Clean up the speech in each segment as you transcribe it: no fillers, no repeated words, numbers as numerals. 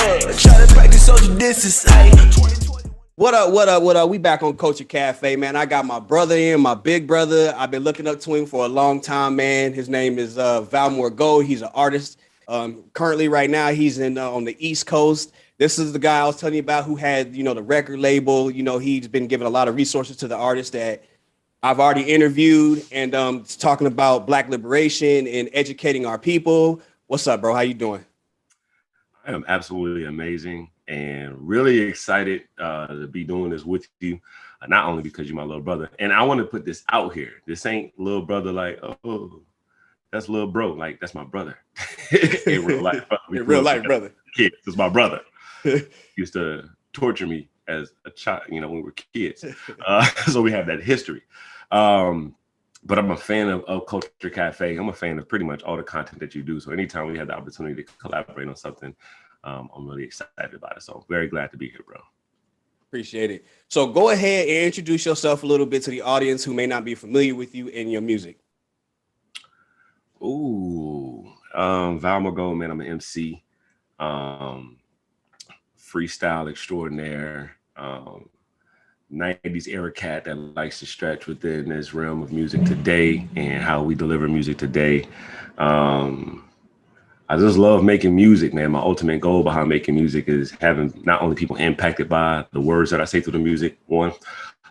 Try to practice social distance. Ay. What up, what up, what up? We back on Culture Cafe, man. I got my brother in, my big brother. I've been looking up to him for a long time, man. His name is Valmore Gold. He's an artist. Currently, right now, he's in on the East Coast. This is the guy I was telling you about who had, the record label. He's been giving a lot of resources to the artists that I've already interviewed and talking about Black liberation and educating our people. What's up, bro? How you doing? I am absolutely amazing and really excited to be doing this with you, not only because you're my little brother. And I want to put this out here. This ain't little brother like, oh, that's little bro. Like, that's my brother. In real life, in real life, brother. Kids, it's my brother. He used to torture me as a child, when we were kids. So we have that history. But I'm a fan of Culture Cafe. I'm a fan of pretty much all the content that you do. So anytime we have the opportunity to collaborate on something, I'm really excited about it. So I'm very glad to be here, bro. Appreciate it. So go ahead and introduce yourself a little bit to the audience who may not be familiar with you and your music. Ooh, Valmore Gold, man. I'm an MC, freestyle extraordinaire, 90s era cat that likes to stretch within this realm of music today and how we deliver music today. I just love making music, man. My ultimate goal behind making music is having not only people impacted by the words that I say through the music, one,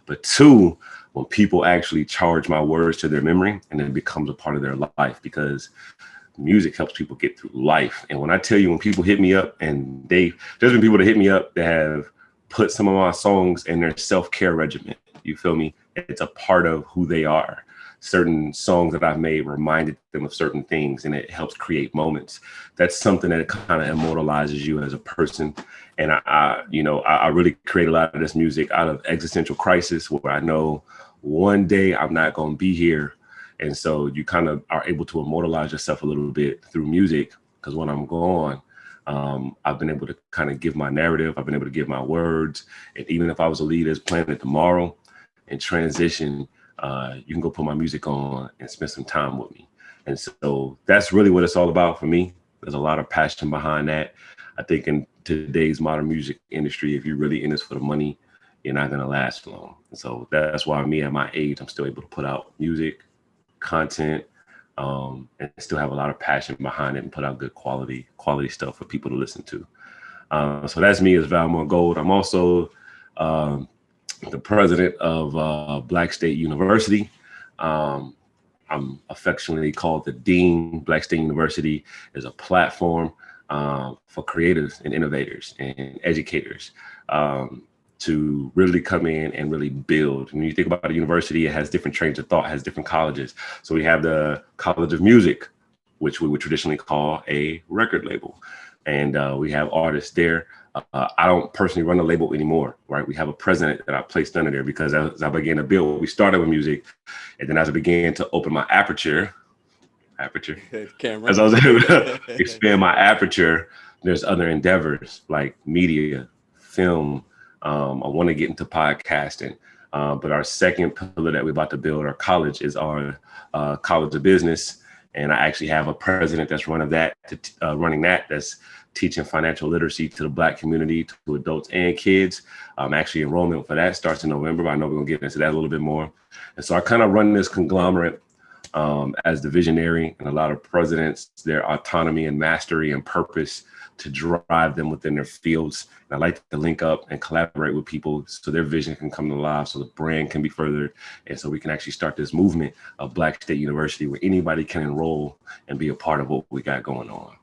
but two, when people actually charge my words to their memory and it becomes a part of their life, because music helps people get through life. And when I tell you, when people hit me up, and there's been people that hit me up that have put some of my songs in their self-care regimen. You feel me? It's a part of who they are. Certain songs that I've made reminded them of certain things, and it helps create moments. That's something that kind of immortalizes you as a person. And I really create a lot of this music out of existential crisis, where I know one day I'm not going to be here. And so you kind of are able to immortalize yourself a little bit through music, because when I'm gone, I've been able to kind of give my narrative. I've been able to give my words. And even if I was a leader's planet tomorrow and transition, you can go put my music on and spend some time with me. And so that's really what it's all about for me. There's a lot of passion behind that. I think in today's modern music industry, if you're really in this for the money, you're not going to last long. And so that's why me at my age, I'm still able to put out music, content, and still have a lot of passion behind it and put out good quality stuff for people to listen to. So that's me as Valmore Gold. I'm also the president of Black State University. I'm affectionately called the Dean. Black State University is a platform for creators and innovators and educators to really come in and really build. When you think about a university, it has different trains of thought, has different colleges. So we have the College of Music, which we would traditionally call a record label. And we have artists there. I don't personally run the label anymore, right? We have a president that I placed under there, because as I began to build, we started with music. And then as I began to open my aperture, camera, as I was able to expand my aperture, there's other endeavors like media, film. I want to get into podcasting, but our second pillar that we're about to build, our college, is our College of Business. And I actually have a president that's running that, that's teaching financial literacy to the Black community, to adults and kids. Actually, enrollment for that starts in November, but I know we're going to get into that a little bit more. And so I kind of run this conglomerate as the visionary, and a lot of presidents, their autonomy and mastery and purpose to drive them within their fields. And I like to link up and collaborate with people so their vision can come to life, so the brand can be furthered, and so we can actually start this movement of Black State University where anybody can enroll and be a part of what we got going on.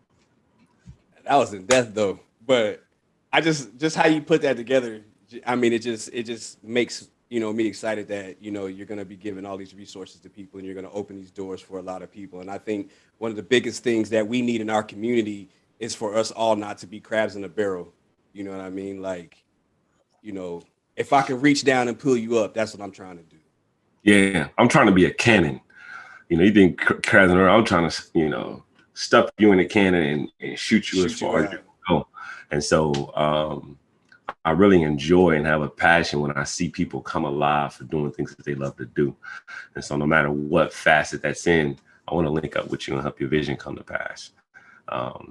That was in depth though, but I just how you put that together. I mean, it just makes me excited that you're going to be giving all these resources to people, and you're going to open these doors for a lot of people. And I think one of the biggest things that we need in our community is for us all not to be crabs in a barrel. You know what I mean? Like, if I can reach down and pull you up, that's what I'm trying to do. Yeah, I'm trying to be a cannon. You think crabs in a barrel? I'm trying to, stuff you in a cannon and shoot you as far as you go. And so I really enjoy and have a passion when I see people come alive for doing things that they love to do. And so no matter what facet that's in, I want to link up with you and help your vision come to pass.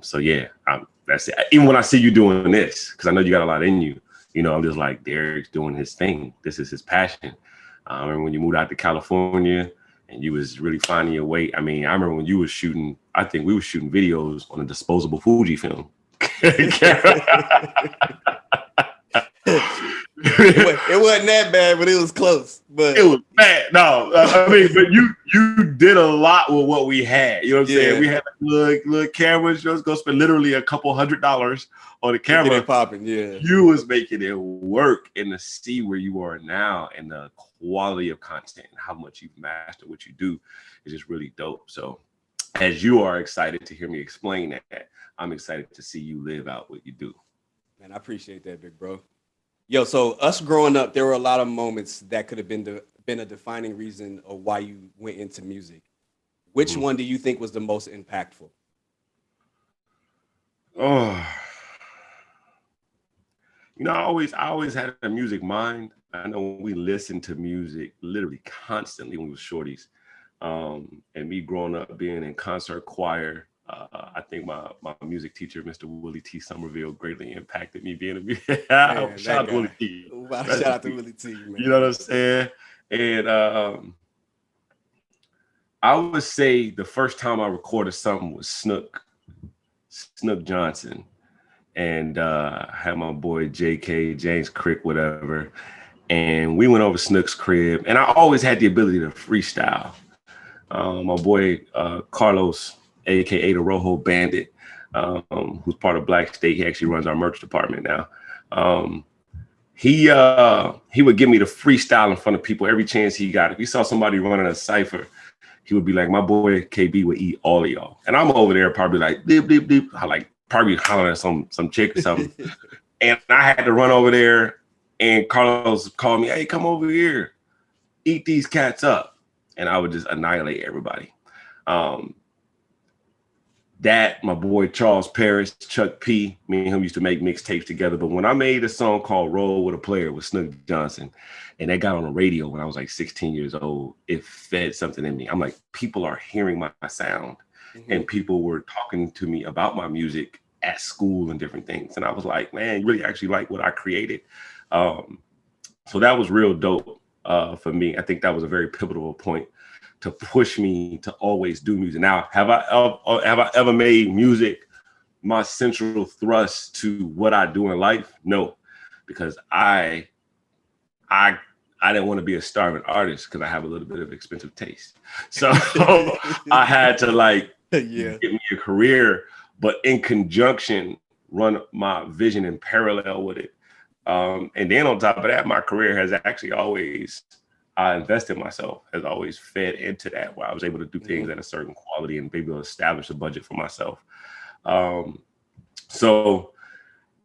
So yeah, that's it. Even when I see you doing this, because I know you got a lot in you, you know, I'm just like, Derek's doing his thing. This is his passion. I remember when you moved out to California and you was really finding your way. I mean, I remember when you was shooting, I think we were shooting videos on a disposable Fuji film. It wasn't that bad, but it was close. But it was bad. No, I mean, but you did a lot with what we had. You know what I'm saying? We had little cameras. You was gonna spend literally a couple $100s on the camera. Popping, yeah. You was making it work, and to see where you are now and the quality of content and how much you've mastered what you do is just really dope. So, as you are excited to hear me explain that, I'm excited to see you live out what you do. Man, I appreciate that, big bro. Yo, so us growing up, there were a lot of moments that could have been a defining reason of why you went into music. Which one do you think was the most impactful? Oh, you know, I always had a music mind. I know we listened to music literally constantly when we were shorties. And me growing up being in concert choir, I think my music teacher, Mr. Willie T. Somerville, greatly impacted me being a music. Shout out to Willie T. Shout out to Willie T, man. You know what I'm saying? And I would say the first time I recorded something was Snook Johnson. And I had my boy JK, James Crick, whatever. And we went over Snook's crib. And I always had the ability to freestyle. My boy Carlos, aka the Rojo Bandit, who's part of Black State. He actually runs our merch department now. He would give me the freestyle in front of people every chance he got. If he saw somebody running a cipher, he would be like, my boy KB would eat all of y'all. And I'm over there probably like deep, deep, deep. I like probably hollering at some chick or something. And I had to run over there, and Carlos called me, hey, come over here, eat these cats up. And I would just annihilate everybody. That, my boy Charles Parrish, Chuck P, me and him used to make mixtapes together. But when I made a song called Roll with a Player with Snook Johnson, and that got on the radio when I was like 16 years old, it fed something in me. I'm like, people are hearing my sound, and people were talking to me about my music at school and different things. And I was like, man, you really actually like what I created. So that was real dope for me. I think that was a very pivotal point to push me to always do music. Now, have I ever made music my central thrust to what I do in life? No, because I didn't want to be a starving artist because I have a little bit of expensive taste. So I had to get me a career, but in conjunction, run my vision in parallel with it. And then on top of that, my career has actually always, I invested myself, has always fed into that, where I was able to do things at a certain quality and be able to establish a budget for myself. So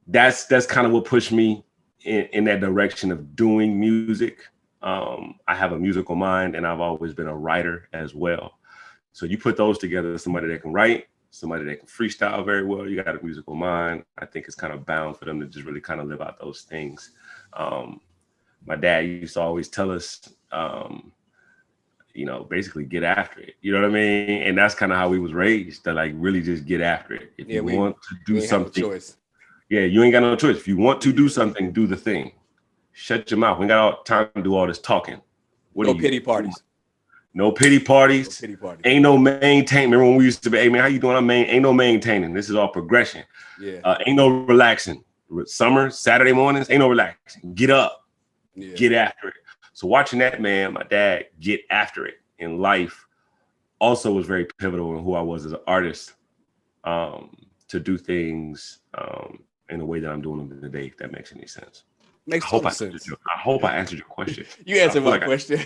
that's kind of what pushed me in that direction of doing music. I have a musical mind, and I've always been a writer as well. So you put those together, somebody that can write, somebody that can freestyle very well, you got a musical mind. I think it's kind of bound for them to just really kind of live out those things. My dad used to always tell us, basically get after it. You know what I mean? And that's kind of how we was raised, to like really just get after it. If you want to do something, you ain't got no choice. If you want to do something, do the thing. Shut your mouth. We ain't got all time to do all this talking. No pity parties. No pity parties. Ain't no maintain. Remember when we used to be, hey man, how you doing? Ain't no maintaining. This is all progression. Ain't no relaxing. Summer, Saturday mornings, ain't no relaxing. Get up. Get after it. So watching that man, my dad, get after it in life also was very pivotal in who I was as an artist, to do things in the way that I'm doing them today, if that makes any sense. Makes total sense. I hope I answered your question. You answered my question.